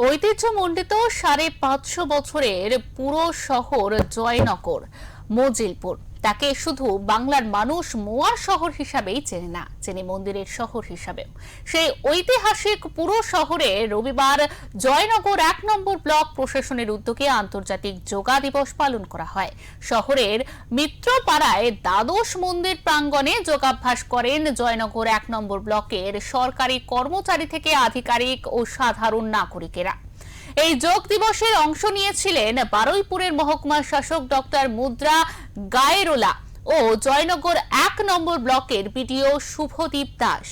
ঐতিহ্যমণ্ডিত ৫৫০ বছরের পুরো শহর জয়নগর মজিলপুর তাকে শুধু বাংলার মানুষ মোয়া শহর হিসাবেই চেনে না, চেনে মন্দিরের শহর হিসাবেও। সেই ঐতিহাসিক পুরো শহরে রবিবার জয়নগর ১ নম্বর ব্লক প্রশাসনের উদ্যোগে আন্তর্জাতিক যোগা দিবস পালন করা হয়। শহরের মিত্রপাড়ায় দ্বাদশ মন্দির প্রাঙ্গণে যোগাভ্যাস করেন জয়নগর ১ নম্বর ব্লকের সরকারি কর্মচারী থেকে আধিকারিক ও সাধারণ নাগরিকেরা। এই যোগ দিবসের অংশ নিয়েছিলেন বারুইপুরের মহকুমা শাসক ডক্টর মুদ্রা গায়েরোলা ও জয়নগর ১ নম্বর ব্লকের বিডিও শুভদীপ দাস।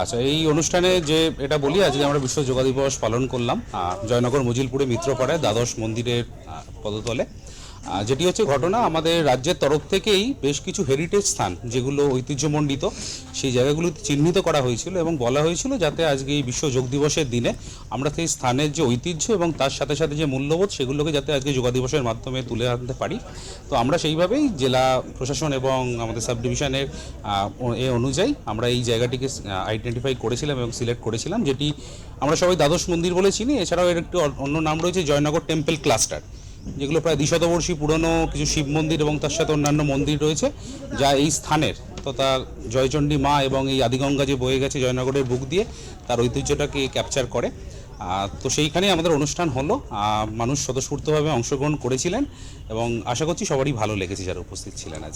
আচ্ছা, এই অনুষ্ঠানে যে এটা বলি, আজকে আমরা বিশ্ব যোগা দিবস পালন করলাম জয়নগর মজিলপুরে মিত্রপাড়ায় দ্বাদশ মন্দিরের পদতলে। যেটি হচ্ছে ঘটনা, আমাদের রাজ্যের তরফ থেকেই বেশ কিছু হেরিটেজ স্থান যেগুলো ঐতিহ্যমণ্ডিত সেই জায়গাগুলোতে চিহ্নিত করা হয়েছিল এবং বলা হয়েছিল যাতে আজকে এই বিশ্ব যোগ দিবসের দিনে আমরা সেই স্থানের যে ঐতিহ্য এবং তার সাথে সাথে যে মূল্যবোধ সেগুলোকে যাতে আজকে যোগা দিবসের মাধ্যমে তুলে আনতে পারি। তো আমরা সেইভাবেই জেলা প্রশাসন এবং আমাদের সাব ডিভিশনের এ অনুযায়ী আমরা এই জায়গাটিকে আইডেন্টিফাই করেছিলাম এবং সিলেক্ট করেছিলাম, যেটি আমরা সবাই দ্বাদশ মন্দির বলে চিনি। এছাড়াও এর একটি অন্য নাম রয়েছে জয়নগর টেম্পল ক্লাস্টার, যেগুলো প্রায় দ্বিশতবর্ষী পুরনো কিছু শিব মন্দির এবং তার সাথে অন্যান্য মন্দির রয়েছে, যা এই স্থানের তথা জয়চণ্ডী মা এবং এই আদিগঙ্গা যে বয়ে গেছে জয়নগরের বুক দিয়ে তার ঐতিহ্যটাকে ক্যাপচার করে। তো সেইখানেই আমাদের অনুষ্ঠান হলো, মানুষ স্বতঃস্ফূর্তভাবে অংশগ্রহণ করেছিলেন এবং আশা করছি সবারই ভালো লেগেছে যারা উপস্থিত ছিলেন আজ।